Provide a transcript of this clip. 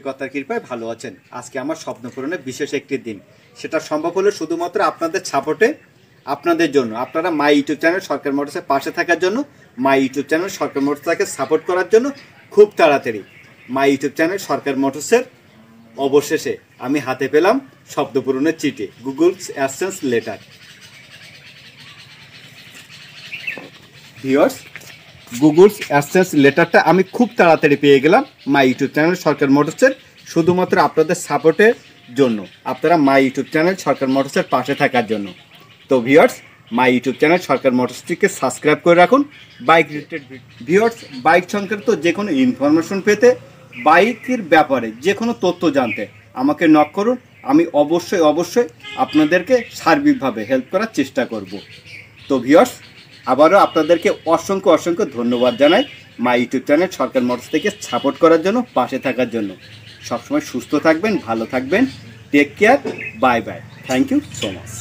কথার কৃপায় ভালো আছেন। আজকে আমার স্বপ্ন পূরণের বিশেষ একটি দিন। সেটা সম্ভব হলো শুধুমাত্র আপনাদের সাপোর্টে, আপনাদের জন্য। আপনারা মাই ইউটিউব চ্যানেল সরকার মোটরসের পাশে থাকার জন্য, মাই ইউটিউব চ্যানেল সরকার মোটরসকে সাপোর্ট করার জন্য খুব তাড়াতাড়ি মাই ইউটিউব চ্যানেল সরকার মোটরসের অবশেষে আমি হাতে পেলাম শব্দ পূরণের চিঠি, Google AdSense letter. Viewers, Google AdSense লেটারটা আমি খুব তাড়াতাড়ি পেয়ে গেলাম মাই ইউটিউব চ্যানেল সরকার মোটরসের, শুধুমাত্র আপনাদের সাপোর্টের জন্য, আপনারা মাই ইউটিউব চ্যানেল সরকার মোটরসের পাশে থাকার জন্য। তো viewers, my YouTube channel Sarkar মোটরসটিকে সাবস্ক্রাইব করে রাখুন। বাইক রিলেটেড ভিউয়ার্স, বাইক সংক্রান্ত যে কোনো ইনফরমেশন পেতে, বাইকের ব্যাপারে যে কোনো তথ্য জানতে আমাকে নক করুন। আমি অবশ্যই আপনাদেরকে সার্বিকভাবে হেল্প করার চেষ্টা করব। তো ভিউয়ার্স, আবারও আপনাদেরকে অসংখ্য ধন্যবাদ জানাই মাই ইউটিউব চ্যানেল সরকার মোটরস থেকে সাপোর্ট করার জন্য, পাশে থাকার জন্য। সবসময় সুস্থ থাকবেন, ভালো থাকবেন। Take care, bye bye, thank you so much.